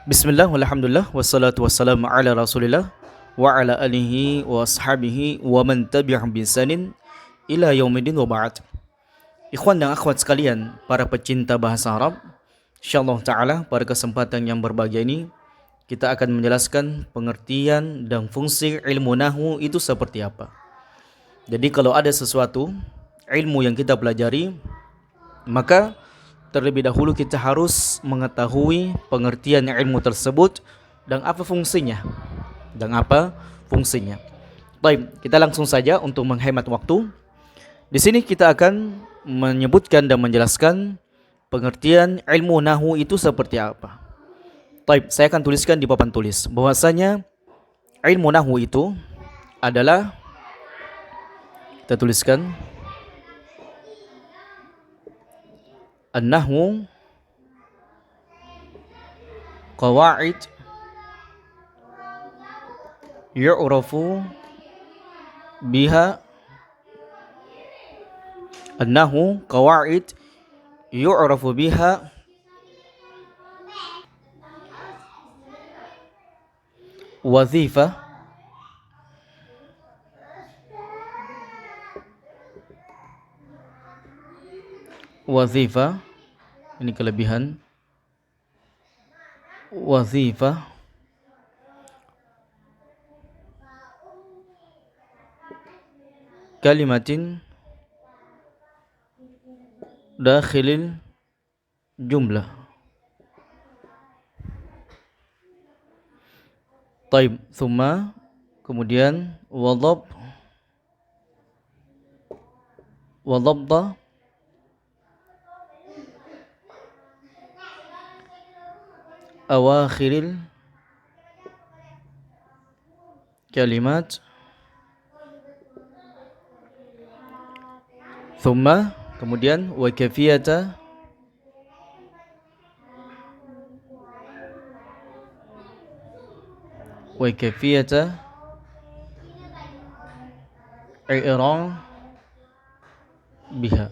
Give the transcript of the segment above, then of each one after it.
Bismillah, walhamdulillah, wassalatu wassalamu ala rasulillah wa ala alihi wa ashabihi wa man tabi'ahum bisanin ila yaumidin wa ba'd. Ikhwan dan akhwat sekalian, para pecinta bahasa Arab, insyaallah ta'ala pada kesempatan yang berbahagia ini kita akan menjelaskan pengertian dan fungsi ilmu nahwu itu seperti apa. Jadi kalau ada sesuatu ilmu yang kita pelajari, maka terlebih dahulu kita harus mengetahui pengertian ilmu tersebut dan apa fungsinya. Baik, kita langsung saja untuk menghemat waktu. Di sini kita akan menyebutkan dan menjelaskan pengertian ilmu nahwu itu seperti apa. Baik, saya akan tuliskan di papan tulis bahwasanya ilmu nahwu itu adalah, kita tuliskan, an-nahwu qawaid yu'rafu biha an-nahwu qawaid yu'rafu biha wazifah wazifah ini kelebihan wazifah kalimatin dakhilil jumlah. Taib, thumma, kemudian wadhabta awakhiril kalimat, thumma, kemudian wa kafiyata i'rab biha.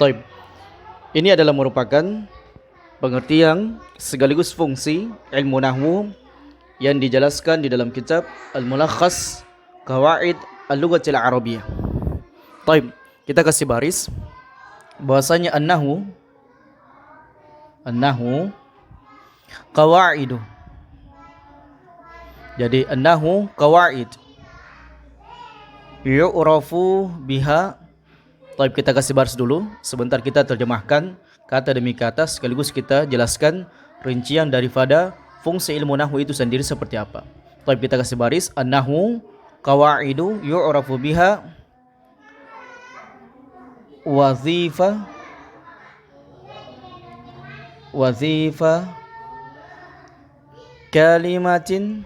Taib. Ini adalah merupakan pengertian sekaligus fungsi ilmu nahwu yang dijelaskan di dalam kitab Al-Mulakhas Qawaid Al-Lughatil Arabiyyah. Taib, kita kasih baris bahwasanya an-nahwu qawaidu. Jadi an-nahwu qawaid yu'rafu biha. Taib, kita kasih baris dulu. Sebentar kita terjemahkan kata demi kata sekaligus kita jelaskan rincian daripada fungsi ilmu nahwu itu sendiri seperti apa. Taib, kita kasih baris. An-nahwu qawaidu yu'rafu biha wazifah kalimatin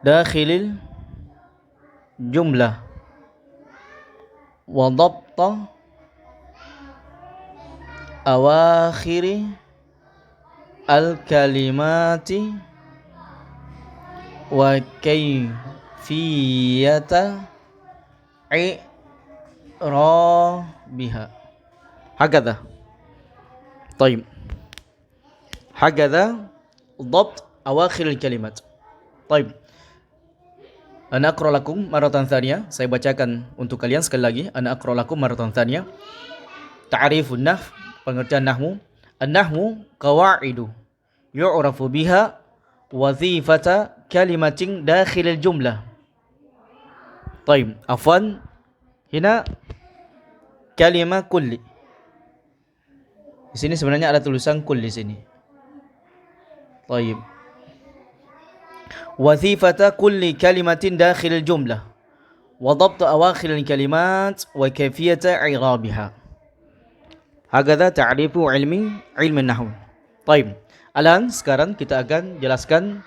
dakhilil jumlah wa dhabta awakhiri al-kalimati wa kayfiyata i'rabiha. Hakadha. Taib. Hakadha dhabt awakhir al-kalimat. Taib. Ana aqra lakum maratan tsaniyah. Saya bacakan untuk kalian sekali lagi. Ana aqra lakum maratan tsaniyah. Ta'rifun nahw, pengertian nahwu. An-nahwu qawaidu yu'rafu biha wazifata kalimatin dakhilil jumlah. Taib, afwan, hina kalimah kulli. Di sini sebenarnya ada tulisan kull di sini. Taib. Wazifata kulli kalimatin dakhilil jumlah wa dhabtu awakhiril kalimat wa kayfiyata i'rabiha. Hakadha ta'rifu ilmi nahwu. Taib. Alan, sekarang kita akan jelaskan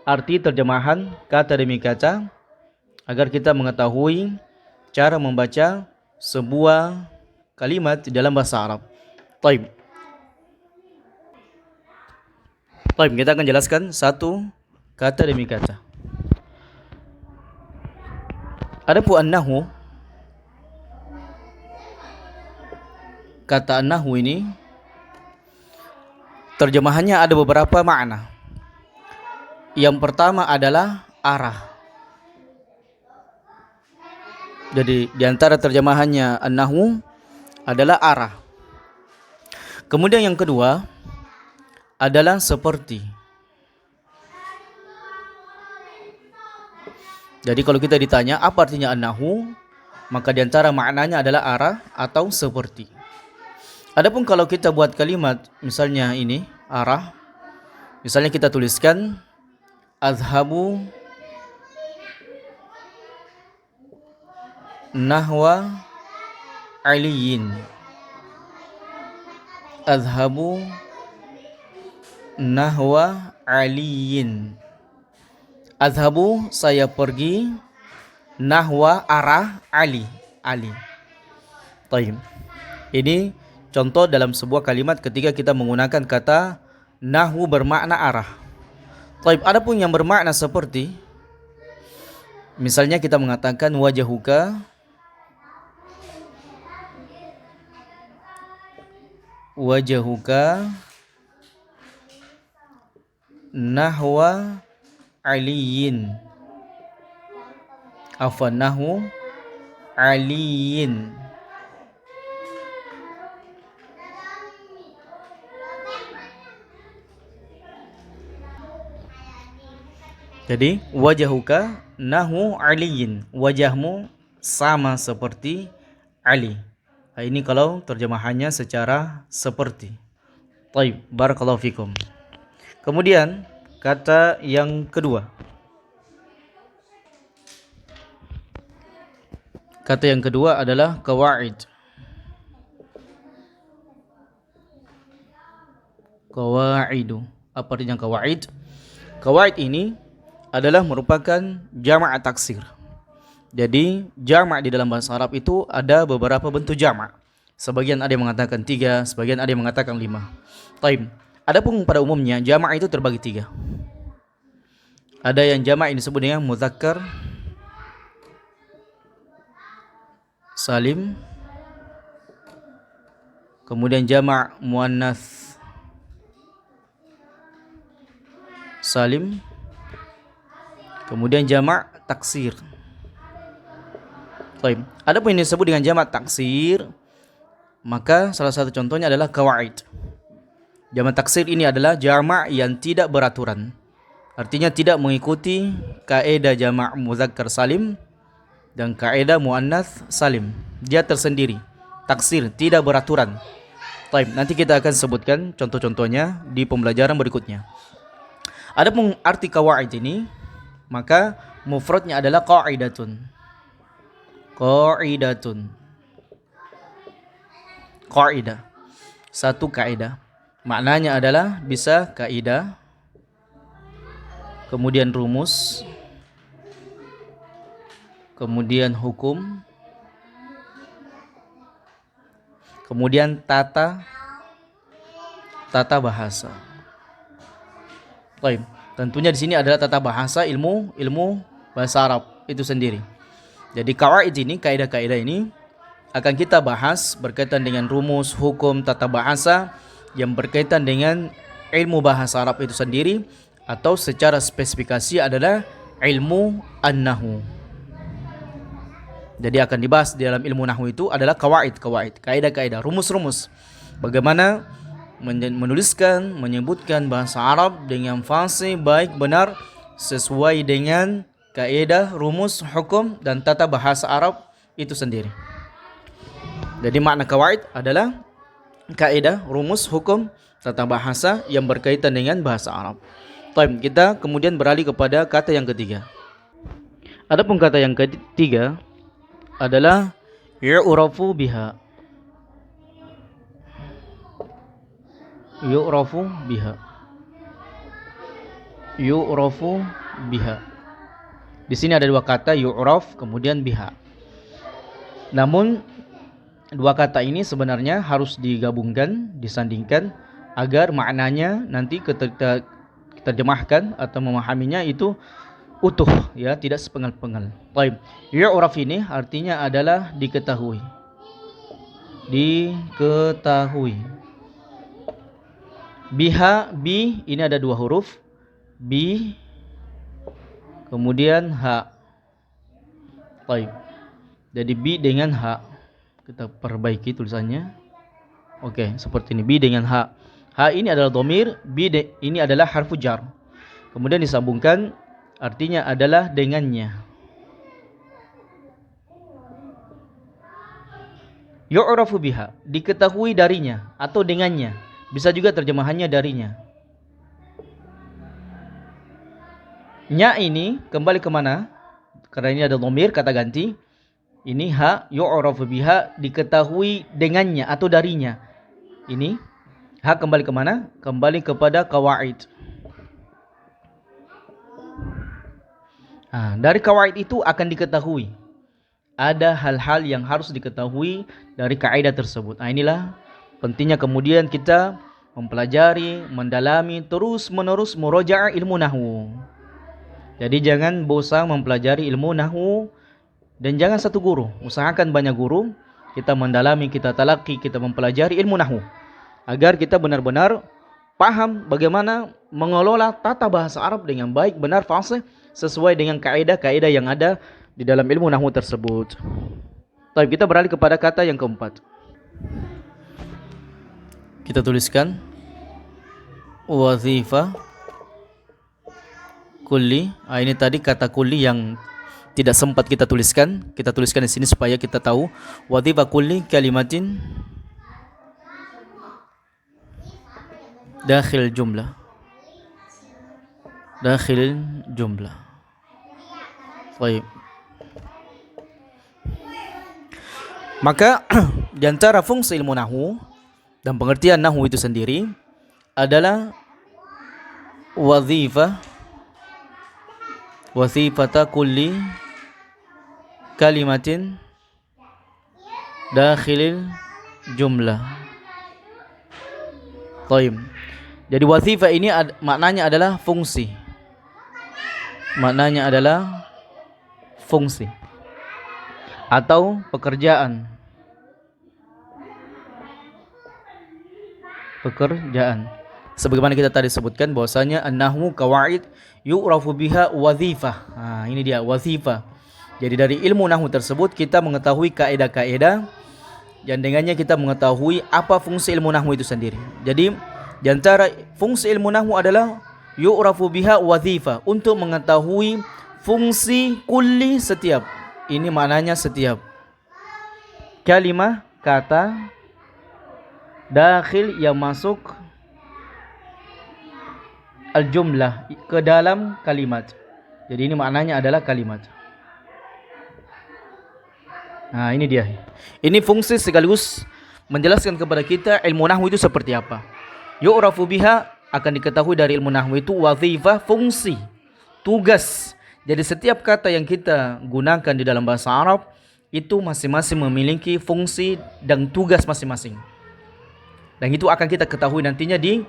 arti terjemahan kata demi kata agar kita mengetahui cara membaca sebuah kalimat di dalam bahasa Arab. Taib. Kita akan jelaskan satu kata demi kata. Adapun an-nahwu kata an-nahwu ini terjemahannya ada beberapa makna. Yang pertama adalah arah. Jadi di antara terjemahannya an-nahwu adalah arah. Kemudian yang kedua adalah seperti. Jadi kalau kita ditanya apa artinya an-nahwu, maka di antara maknanya adalah arah atau seperti. Adapun kalau kita buat kalimat misalnya ini arah, misalnya kita tuliskan azhabu nahwa aliyin. Azhabu nahwa aliyin. Azhabu saya pergi, nahwa arah Ali. Taib. Ini contoh dalam sebuah kalimat ketika kita menggunakan kata nahwu bermakna arah. Taib. Adapun yang bermakna seperti, misalnya kita mengatakan wajahuka nahwa aliyin. Nahwu aliyin. Jadi wajahuka nahwu aliyin, wajahmu sama seperti Ali. Nah, ini kalau terjemahannya secara seperti. Baik, barakallahu fikum. Kemudian kata yang kedua. Kata yang kedua adalah qawaid. Qawaidu. Apa artinya qawaid? Qawaid ini adalah merupakan jama' taksir. Jadi jama' di dalam bahasa Arab itu ada beberapa bentuk jama'. Sebagian ada yang mengatakan 3, sebagian ada yang mengatakan 5. Taib. Adapun pada umumnya jama' itu terbagi 3. Ada yang jama' ini disebut dengan muzakkar salim, kemudian jama' muannats salim, kemudian jama' taksir. Baik. Adapun yang disebut dengan jama' taksir, maka salah satu contohnya adalah qawaid. Jama' taksir ini adalah jama' yang tidak beraturan. Artinya tidak mengikuti kaidah jama' muzakkar salim dan kaidah muannats salim. Dia tersendiri. Taksir, tidak beraturan. Baik, nanti kita akan sebutkan contoh-contohnya di pembelajaran berikutnya. Adapun arti qawaid ini, maka mufradnya adalah qaidatun. Qaidah. Satu kaidah. Maknanya adalah bisa kaidah, kemudian rumus, kemudian hukum, kemudian tata bahasa. Baik. Tentunya di sini adalah tata bahasa, ilmu bahasa Arab itu sendiri. Jadi qawaid ini, kaidah-kaidah ini akan kita bahas berkaitan dengan rumus, hukum, tata bahasa yang berkaitan dengan ilmu bahasa Arab itu sendiri, atau secara spesifikasi adalah ilmu an-nahwu. Jadi akan dibahas di dalam ilmu nahwu itu adalah qawaid, kaidah-kaidah, rumus-rumus. Bagaimana menuliskan, menyebutkan bahasa Arab dengan fasih, baik, benar, sesuai dengan kaidah, rumus, hukum, dan tata bahasa Arab itu sendiri. Jadi makna qawaid adalah kaidah, rumus, hukum, tata bahasa yang berkaitan dengan bahasa Arab. Baik, kita kemudian beralih kepada kata yang ketiga. Adapun kata yang ketiga adalah yu'rafu biha. Yu'rafu biha. Di sini ada dua kata, yu'raf kemudian biha. Namun dua kata ini sebenarnya harus digabungkan, disandingkan agar maknanya nanti ketika kita terjemahkan atau memahaminya itu utuh, ya, tidak sepenggal-penggal. Baik. Yu'raf ini artinya adalah diketahui. diketahui. Biha, bi ini ada dua huruf, bi kemudian ha. Baik. Jadi bi dengan ha. Kita perbaiki tulisannya. Oke, seperti ini, bi dengan ha. Ha ini adalah dhamir, bi ini adalah harfu jar. Kemudian disambungkan, artinya adalah dengannya. Yu'rafu biha, diketahui darinya atau dengannya. Bisa juga terjemahannya darinya. Nya ini kembali kemana? Karena ini ada dhamir, kata ganti. Ini ha, yu'rafu biha, diketahui dengannya atau darinya. Ini ha kembali kemana? Kembali kepada kawaid. Dari kawaid itu akan diketahui. Ada hal-hal yang harus diketahui dari kaidah tersebut. Inilah pentingnya kemudian kita mempelajari, mendalami, terus-menerus murajaah ilmu nahwu. Jadi jangan bosan mempelajari ilmu nahwu dan jangan satu guru. Usahakan banyak guru. Kita mendalami, kita talaki, kita mempelajari ilmu nahwu agar kita benar-benar paham bagaimana mengelola tata bahasa Arab dengan baik, benar, fasih, sesuai dengan kaidah-kaidah yang ada di dalam ilmu nahwu tersebut. Baik, kita beralih kepada kata yang keempat. Kita tuliskan wazifa kulli. Ini tadi kata kulli yang tidak sempat kita tuliskan. Kita tuliskan di sini supaya kita tahu wazifa kulli kalimatin dakhil jumlah. Dakhil jumlah. Baik. Maka di antara fungsi ilmu nahwu dan pengertian nahwu itu sendiri adalah wazifata kulli kalimatin dakhilil jumlah. Baik. Jadi wazifah ini maknanya adalah fungsi. Maknanya adalah fungsi atau pekerjaan. Sebagaimana kita tadi sebutkan bahwasanya an-nahwu qawaid yu'rafu biha wazifah. Ini dia wazifah. Jadi dari ilmu nahwu tersebut kita mengetahui kaidah-kaidah dan dengannya kita mengetahui apa fungsi ilmu nahwu itu sendiri. Jadi di antara fungsi ilmu nahwu adalah yu'rafu biha wazifah, untuk mengetahui fungsi kulli setiap. Ini maknanya setiap kalimah, kata dakhil yang masuk al-jumlah, ke dalam kalimat. Jadi ini maknanya adalah kalimat. Ini dia. Ini fungsi sekaligus menjelaskan kepada kita ilmu nahwu itu seperti apa. Yu'rafu biha, akan diketahui dari ilmu nahwu itu wazifah, fungsi, tugas. Jadi setiap kata yang kita gunakan di dalam bahasa Arab itu masing-masing memiliki fungsi dan tugas masing-masing. Dan itu akan kita ketahui nantinya di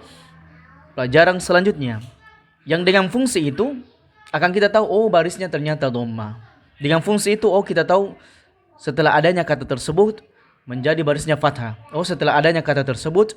pelajaran selanjutnya. Yang dengan fungsi itu akan kita tahu, oh barisnya ternyata dhamma. Dengan fungsi itu, oh kita tahu setelah adanya kata tersebut menjadi barisnya fathah. Oh setelah adanya kata tersebut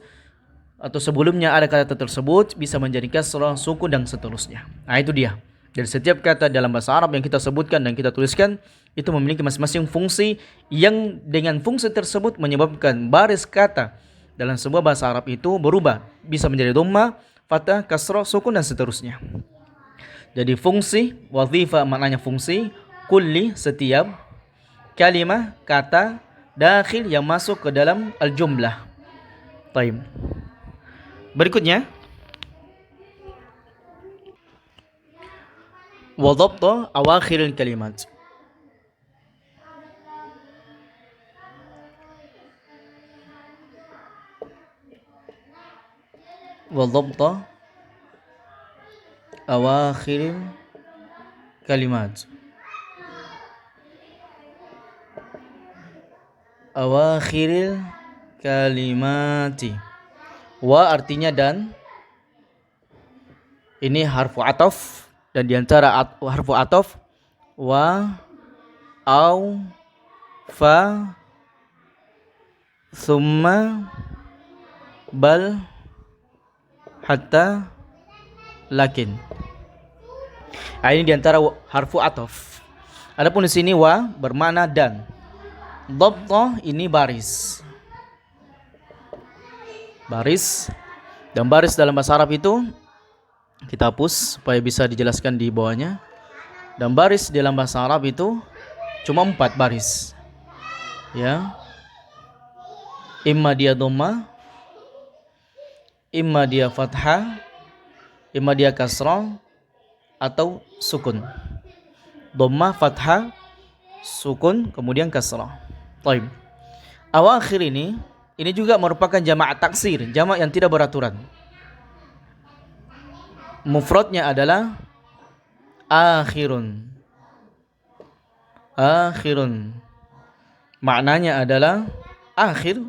atau sebelumnya ada kata tersebut bisa menjadi kasrah, sukun dan seterusnya. Itu dia. Dari setiap kata dalam bahasa Arab yang kita sebutkan dan kita tuliskan itu memiliki masing-masing fungsi yang dengan fungsi tersebut menyebabkan baris kata dalam sebuah bahasa Arab itu berubah, bisa menjadi dhamma, fathah, kasrah, sukun dan seterusnya. Jadi fungsi, wazifah maknanya fungsi, kulli setiap, kalimah kata, dakhil yang masuk ke dalam al-jumlah. Baik. Berikutnya wa dhabta awakhiril kalimat. Wa dhabta awakhiril kalimat. Awakhiril kalimati. Wa artinya dan. Ini harfu ataf. Dan diantara harfu ataf wa, au, fa, thumma, bal, hatta, lakin. Nah, ini diantara harfu atof. Adapun di sini wa bermakna dan. Dhabta ini baris. Baris. Dan baris dalam bahasa Arab itu kita hapus supaya bisa dijelaskan di bawahnya. Dan baris dalam bahasa Arab itu cuma 4 baris. Ya. Imma dia dhamma, imma dia fathah, imma dia kasrah, atau sukun. Dhamma, fathah, sukun, kemudian kasrah. Baik. Awakhir ini juga merupakan jamak taksir, jamak yang tidak beraturan. Mufradnya adalah akhirun. Akhirun. Maknanya adalah akhir.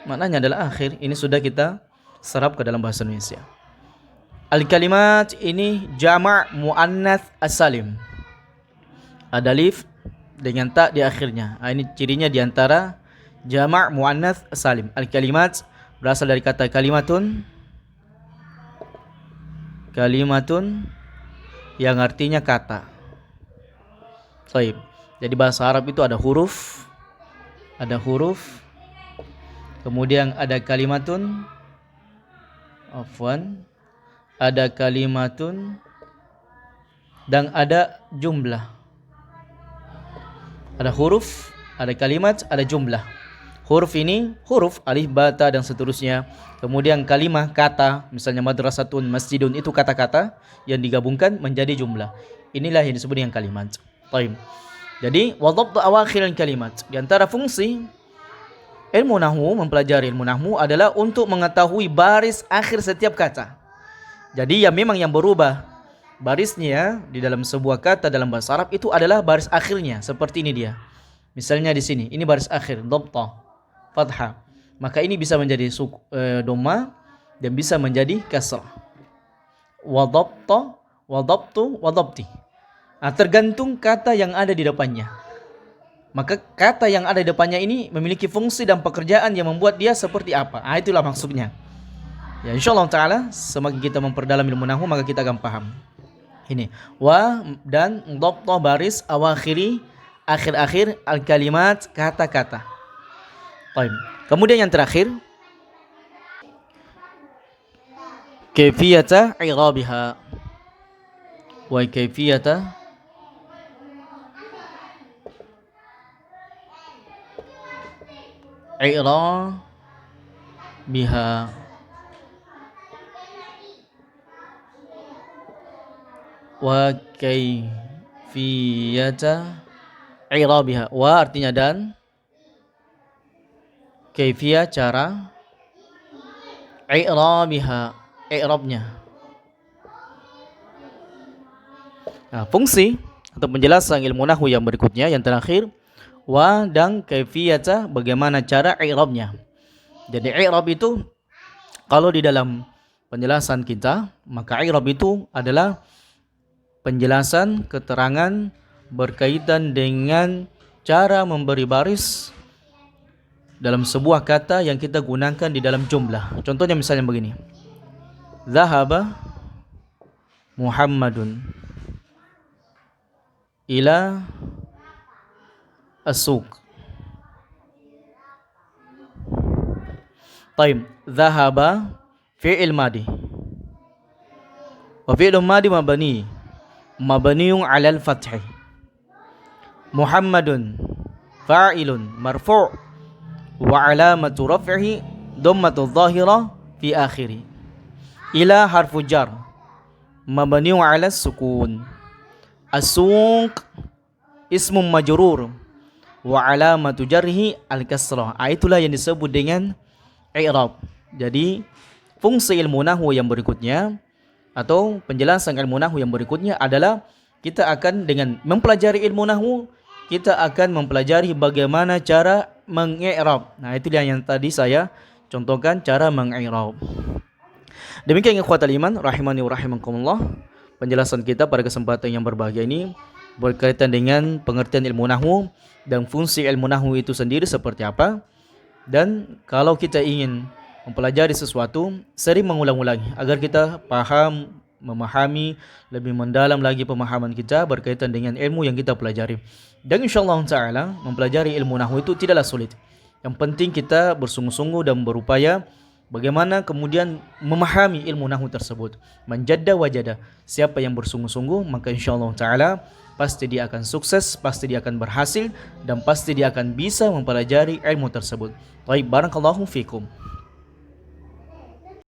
Maknanya adalah akhir. Ini sudah kita serap ke dalam bahasa Indonesia. Al-kalimat ini jamak muannats as-salim. Ada alif dengan ta di akhirnya. Ini cirinya di antara jamak muannats as-salim. Al-kalimat berasal dari kata kalimatun. Kalimatun yang artinya kata. Baik. Jadi bahasa Arab itu ada huruf, kemudian ada kalimatun, ada kalimatun, dan ada jumlah. Ada huruf, ada kalimat, ada jumlah. Huruf ini, huruf, alif, ba, ta, dan seterusnya. Kemudian kalimah, kata, misalnya madrasatun, masjidun, itu kata-kata yang digabungkan menjadi jumlah. Inilah yang disebut dengan kalimat. Baik. Jadi, wadhabtu awakhir kalimat. Di antara fungsi ilmu nahwu, mempelajari ilmu nahwu adalah untuk mengetahui baris akhir setiap kata. Jadi memang yang berubah barisnya di dalam sebuah kata dalam bahasa Arab itu adalah baris akhirnya. Seperti ini dia. Misalnya di sini, ini baris akhir, dhabta, fathah. Maka ini bisa menjadi dhamma dan bisa menjadi kasrah. Wadhabta, wadhabtu, wadhabti. Nah, tergantung kata yang ada di depannya. Maka kata yang ada di depannya ini memiliki fungsi dan pekerjaan yang membuat dia seperti apa. Itulah maksudnya. Ya, insyaallah taala semakin kita memperdalam ilmu nahwu maka kita akan paham. Ini wa dan dhabta baris awakhiri, akhir-akhir al-kalimat, kata-kata. Baik. Kemudian yang terakhir kaifiyata i'rabiha wa kaifiyata i'rabiha. Wa kaifiyata i'rabiha. Wa artinya dan, kaifiyah cara, i'rabiha i'rabnya. Nah, fungsi atau penjelasan ilmu nahwu yang berikutnya yang terakhir, wa dan kaifiyata, bagaimana cara i'rabnya. Jadi i'rab itu kalau di dalam penjelasan kita, maka i'rab itu adalah penjelasan, keterangan berkaitan dengan cara memberi baris dalam sebuah kata yang kita gunakan di dalam jumlah. Contohnya misalnya begini. Zahaba Muhammadun ila as-suq. Taib. Zahaba fi'il madi. Wa fi'il madi mabniun 'ala al-fath. Muhammadun fa'ilun marfu' wa 'alamatu raf'ihi dhammatu dhahira fi akhiri. Ila harfu jar mabniun 'ala as-sukun. As-suq ismun majrur wa 'alamatu jarhi al-kasrah. Itulah yang disebut dengan i'rab. Jadi fungsi ilmu nahwu yang berikutnya atau penjelasan ilmu nahwu yang berikutnya adalah kita akan dengan mempelajari ilmu nahwu, kita akan mempelajari bagaimana cara mengi'rab. Nah, itu yang tadi saya contohkan cara mengi'rab. Demikian ikhwatal iman rahimani wa rahimakumullah, penjelasan kita pada kesempatan yang berbahagia ini. berkaitan dengan pengertian ilmu nahwu dan fungsi ilmu nahwu itu sendiri seperti apa. Dan kalau kita ingin mempelajari sesuatu, sering mengulang-ulangi agar kita paham, memahami lebih mendalam lagi pemahaman kita berkaitan dengan ilmu yang kita pelajari. Dan insyaallah taala mempelajari ilmu nahwu itu tidaklah sulit. Yang penting kita bersungguh-sungguh dan berupaya bagaimana kemudian memahami ilmu nahwu tersebut. Manjadda wajada. Siapa yang bersungguh-sungguh maka insyaallah taala pasti dia akan sukses, pasti dia akan berhasil dan pasti dia akan bisa mempelajari ilmu tersebut. Baik, barakallahu fikum.